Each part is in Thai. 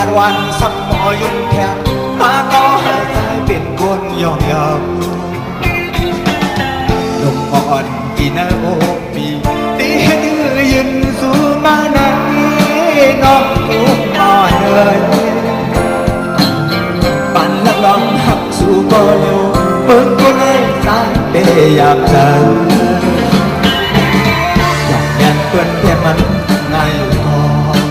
ละวันสักหมอยุ่งแทนมาก็ให้ใจเป็นคนยองยองลมอ่อนกินโอปีตีให้ดื้อยืนสู้มาไหนน้องทุกอ่อนเลยปั่นละลองหักสู้ก็เร็วเปิดคนให้สายเตะอยากเจออยากแย่งเพื่อนแค่มันไงก่อน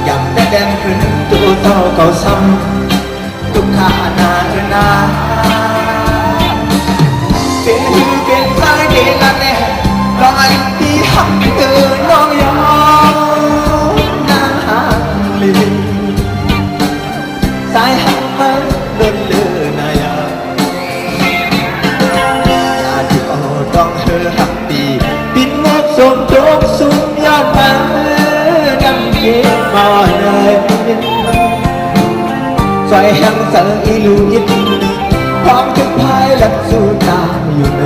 อยากได้แดงขึ้นตัวเท่าเก่าซ้ำทุกขาหน้าหน้าเป็นสายเกล้าแน่รออันที่หักเธอน้องยอมนางลีสายหักมันเดินเลื่อนนายาที่เอาต้องเธอหักตีปิดงบสมทบสุมยอดมาดังเก็บมาเลยใส่หังสังอีลูยิดพร้อมจะพายหลับสู่ตาอยู่ใน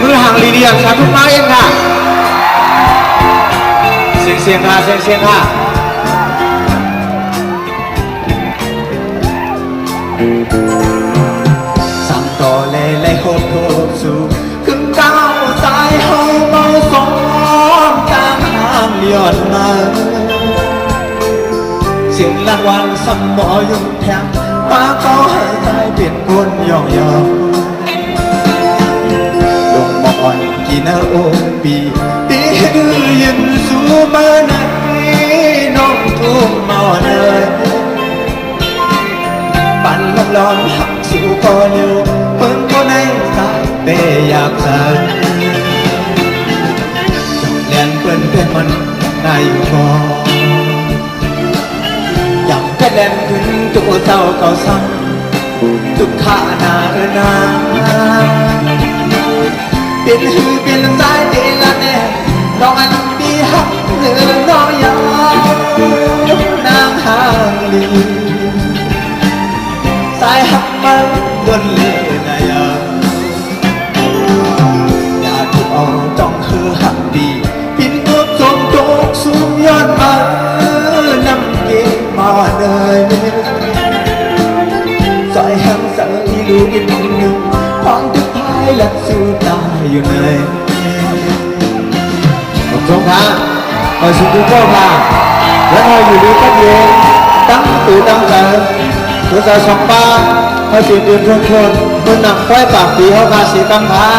มือห่างลีเดียชาทุกไม้เองค่ะเสียงค่ะเสียงค่ะสั่งต่อเลยโคตรสูขึ้นก้าวสายเฮาเมาสองกลางห้างเลียดมาเสียงรางวัลสัมหมอยุ่งแทงมาก็ให้ใจเปลี่ยนคนยองยองอ่อนกินโอปีตีดื้อยืนสู้มาไหนน้องทุ่มมาเลยปั่นลมหักสู้ก็เร็วเพิ่งก็ในสายเตะอยากเจอจบเรียนเพื่อนเพื่อนมันในก่อนอยากแค่เล่นขึ้นตัวเจ้าเก่าซ้ำทุกขาหน้านาเป็นสายเดลันเน่น้องอันดีหักเนื้อน้องยาวนางห่างลีสายหักมันดนเล่นายาอยากถูกเอาจ้องคือหักดีปินตัวจมโจกสูงยอดมานำเก็บมาเลยสายหักสังอีลูกอีกคนหนึ่งความทุกข์ภายหลักสู้ตายอยู่ในผมชมค่ะมาสุดทุกข้อค่ะแล้วเราอยู่ดีก็เย็นตั้งตื่นตั้งใจตัวใจสองป้ามาตื่นชวนคนหนักไฟปากปีเขาพาสีตั้งท่า